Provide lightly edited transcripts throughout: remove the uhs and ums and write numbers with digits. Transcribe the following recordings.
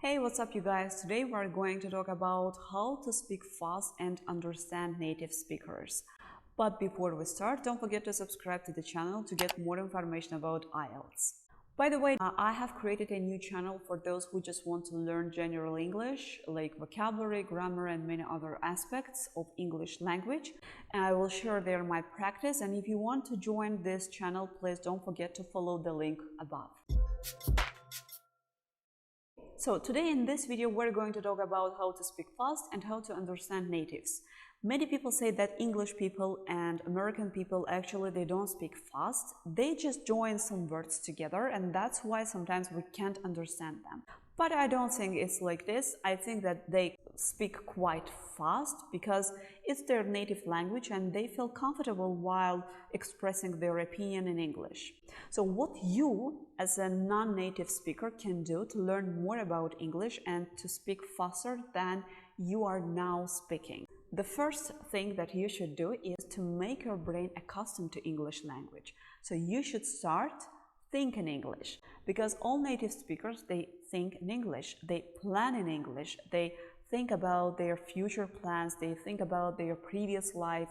Hey, what's up you guys? Today we're going to talk about how to speak fast and understand native speakers. But before we start, don't forget to subscribe to the channel to get more information about IELTS. By the way, I have created a new channel for those who just want to learn general English, like vocabulary, grammar, and many other aspects of English language. And I will share there my practice. And if you want to join this channel, please don't forget to follow the link above. So today in this video, we're going to talk about how to speak fast and how to understand natives. Many people say that English people and American people actually they don't speak fast. They just join some words together, and that's why sometimes we can't understand them. But I don't think it's like this. I think that they speak quite fast because it's their native language and they feel comfortable while expressing their opinion in English. So what you as a non-native speaker can do to learn more about English and to speak faster than you are now speaking. The first thing that you should do is to make your brain accustomed to English language. So you should start think in English, because all native speakers, they think in English, they plan in English, they think about their future plans, they think about their previous life,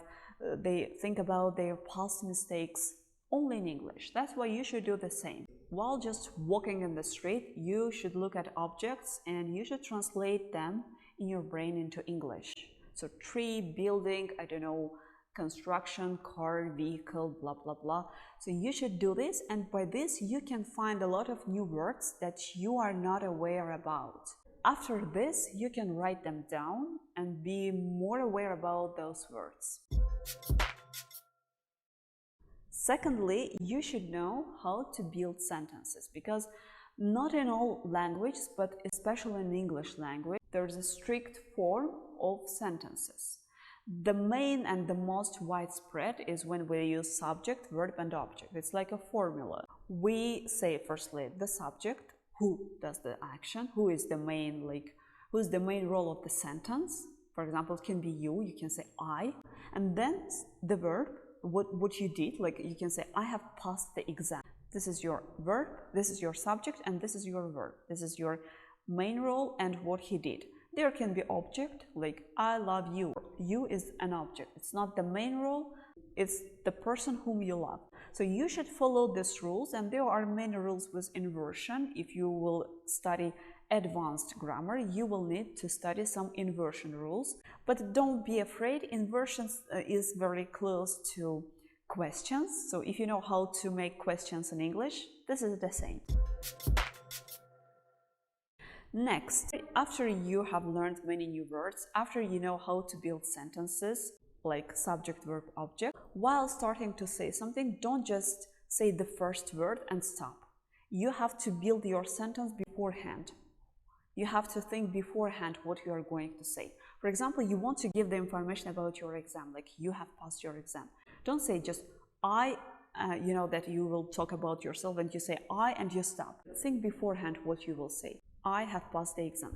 they think about their past mistakes only in English. That's why you should do the same. While just walking in the street, you should look at objects and you should translate them in your brain into English. So tree, building, I don't know, construction, car, vehicle, blah, blah, blah. So you should do this, and by this you can find a lot of new words that you are not aware about. After this, you can write them down and be more aware about those words. Secondly, you should know how to build sentences, because not in all languages, but especially in English language, there's a strict form of sentences. The main and the most widespread is when we use subject, verb, and object. It's like a formula. We say firstly the subject, who does the action, who is the main role of the sentence. For example, it can be you can say I, and then the verb, what you did, like you can say I have passed the exam. This is your verb, this is your subject, and this is your verb. This is your main role and what he did. There can be object, like I love you. You is an object. It's not the main role, it's the person whom you love. So you should follow these rules, and there are many rules with inversion. If you will study advanced grammar, you will need to study some inversion rules. But don't be afraid, inversion is very close to questions. So if you know how to make questions in English, this is the same. Next, after you have learned many new words, after you know how to build sentences like subject, verb, object, while starting to say something, don't just say the first word and stop. You have to build your sentence beforehand. You have to think beforehand what you are going to say. For example, you want to give the information about your exam, like you have passed your exam. Don't say just I, that you will talk about yourself and you say I and you stop. Think beforehand what you will say. I have passed the exam.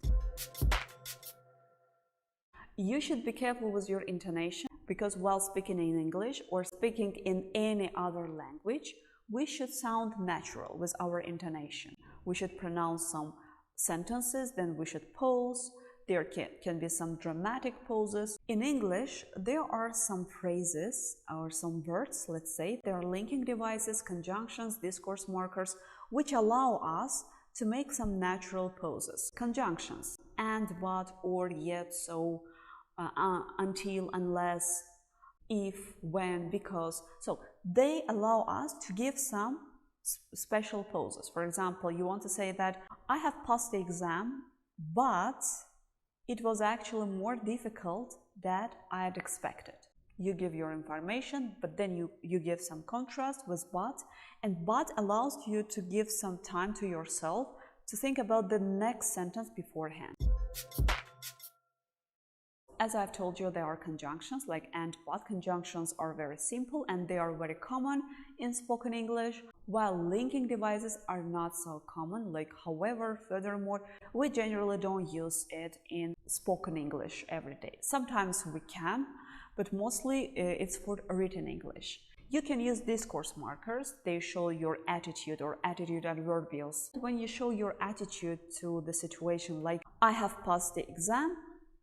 You should be careful with your intonation, because while speaking in English or speaking in any other language, we should sound natural with our intonation. We should pronounce some sentences, then we should pause. There can be some dramatic pauses. In English, there are some phrases or some words, let's say, there are linking devices, conjunctions, discourse markers, which allow us to make some natural pauses. Conjunctions: and, but, or, yet, so, until, unless, if, when, because. So they allow us to give some special pauses. For example, you want to say that I have passed the exam, but it was actually more difficult than I had expected. You give your information, but then you give some contrast with but, and but allows you to give some time to yourself to think about the next sentence beforehand. As I've told you, there are conjunctions like and, but. Conjunctions are very simple and they are very common in spoken English, while linking devices are not so common. Like, however, furthermore, we generally don't use it in spoken English every day. Sometimes we can, but mostly it's for written English. You can use discourse markers. They show your attitude or attitude adverbials. When you show your attitude to the situation, like I have passed the exam,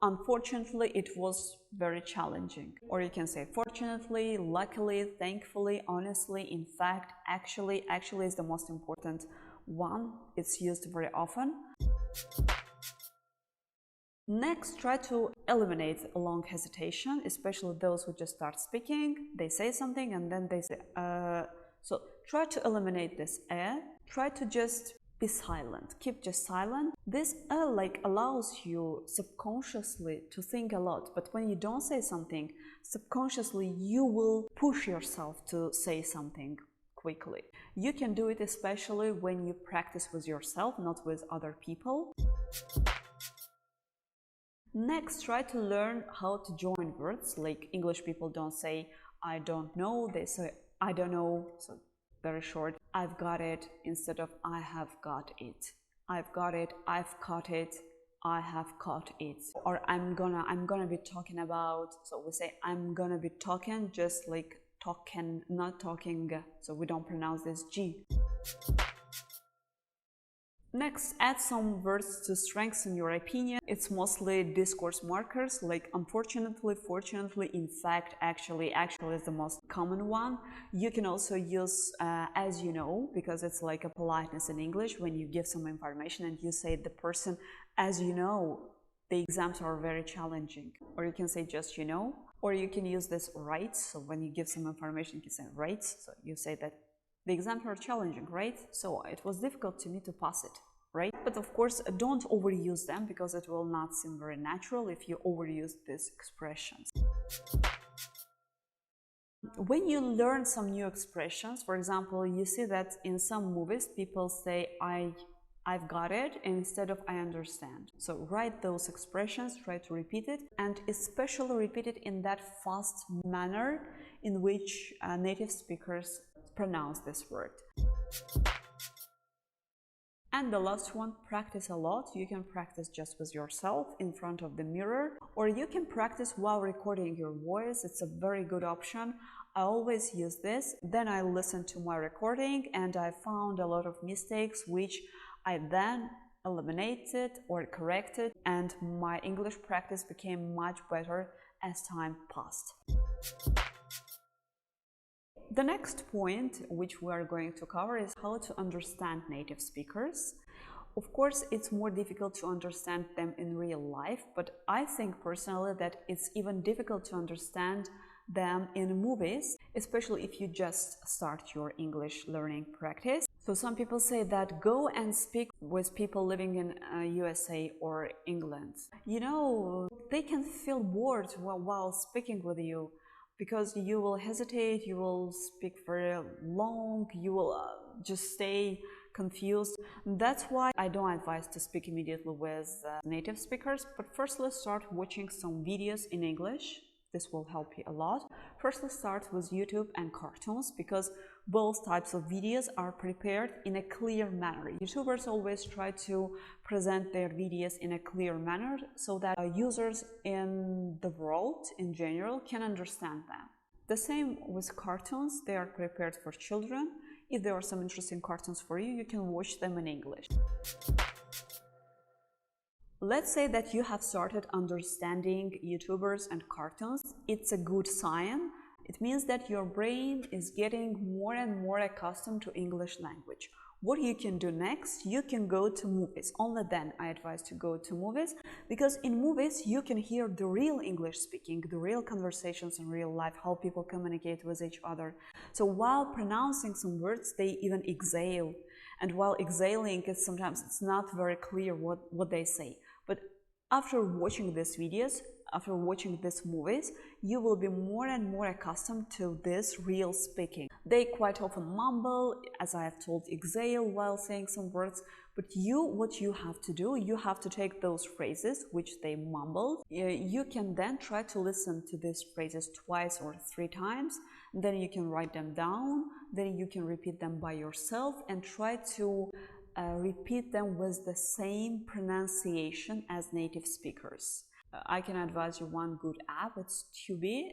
unfortunately it was very challenging. Or you can say fortunately, luckily, thankfully, honestly, in fact, actually is the most important one. It's used very often. Next, try to eliminate a long hesitation, especially those who just start speaking. They say something and then they say, So try to eliminate this Try to just be silent. Keep just silent. This allows you subconsciously to think a lot. But when you don't say something, subconsciously you will push yourself to say something quickly. You can do it especially when you practice with yourself, not with other people. Next, try to learn how to join words. Like English people don't say I don't know, they say I don't know. So very short. I've got it instead of I have got it. I've got it, I've caught it, I have caught it. Or I'm gonna be talking about, so we say I'm gonna be talking, just like talking, not talking, so we don't pronounce this G. Next, add some words to strengthen your opinion. It's mostly discourse markers like unfortunately, fortunately, in fact, actually is the most common one. You can also use as you know, because it's like a politeness in English when you give some information and you say the person, as you know, the exams are very challenging. Or you can say just you know. Or you can use this right. So when you give some information, you can say right. So you say that the exams are challenging, right? So it was difficult to me to pass it, right? But of course, don't overuse them because it will not seem very natural if you overuse these expressions. When you learn some new expressions, for example, you see that in some movies people say I've got it instead of I understand. So write those expressions, try to repeat it, and especially repeat it in that fast manner in which native speakers pronounce this word. And the last one, practice a lot. You can practice just with yourself in front of the mirror, or you can practice while recording your voice. It's a very good option. I always use this. Then I listen to my recording and I found a lot of mistakes which I then eliminated or corrected, and my English practice became much better as time passed. The next point which we are going to cover is how to understand native speakers. Of course, it's more difficult to understand them in real life, but I think personally that it's even difficult to understand them in movies, especially if you just start your English learning practice. So some people say that go and speak with people living in USA or England. You know, they can feel bored while speaking with you, because you will hesitate, you will speak very long, you will just stay confused. That's why I don't advise to speak immediately with native speakers, but first let's start watching some videos in English. This will help you a lot. First, let's start with YouTube and cartoons, because both types of videos are prepared in a clear manner. YouTubers always try to present their videos in a clear manner so that users in the world in general can understand them. The same with cartoons, they are prepared for children. If there are some interesting cartoons for you, you can watch them in English. Let's say that you have started understanding YouTubers and cartoons. It's a good sign. It means that your brain is getting more and more accustomed to English language. What you can do next, you can go to movies. Only then I advise to go to movies, because in movies you can hear the real English speaking, the real conversations in real life, how people communicate with each other. So while pronouncing some words, they even exhale. And while exhaling, sometimes it's not very clear what they say. But after watching these videos, after watching these movies, you will be more and more accustomed to this real speaking. They quite often mumble, as I have told, exhale while saying some words. But what you have to do, you have to take those phrases which they mumbled. You can then try to listen to these phrases twice or 3 times. Then you can write them down. Then you can repeat them by yourself and try to repeat them with the same pronunciation as native speakers. I can advise you one good app. It's Tubi,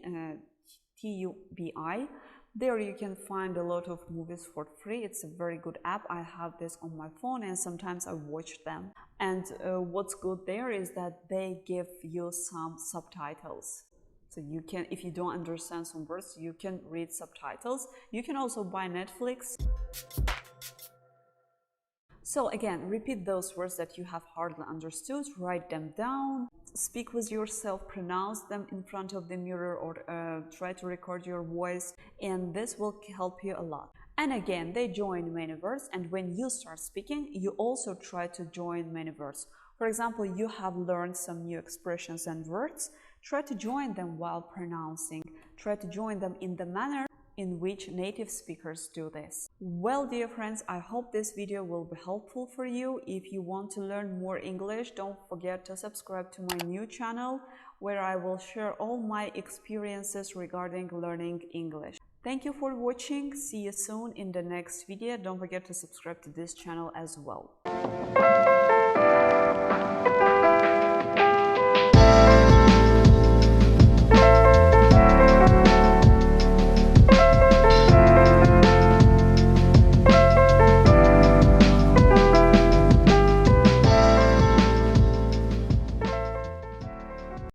Tubi. There you can find a lot of movies for free. It's a very good app. I have this on my phone and sometimes I watch them. And what's good there is that they give you some subtitles. So you can, if you don't understand some words, you can read subtitles. You can also buy Netflix. So again, repeat those words that you have hardly understood, write them down, speak with yourself, pronounce them in front of the mirror, or try to record your voice, and this will help you a lot. And again, they join many words, and when you start speaking, you also try to join many words. For example, you have learned some new expressions and words, try to join them while pronouncing, try to join them in the manner in which native speakers do this. Well, dear friends, I hope this video will be helpful for you. If you want to learn more English, don't forget to subscribe to my new channel where I will share all my experiences regarding learning English. Thank you for watching. See you soon in the next video. Don't forget to subscribe to this channel as well.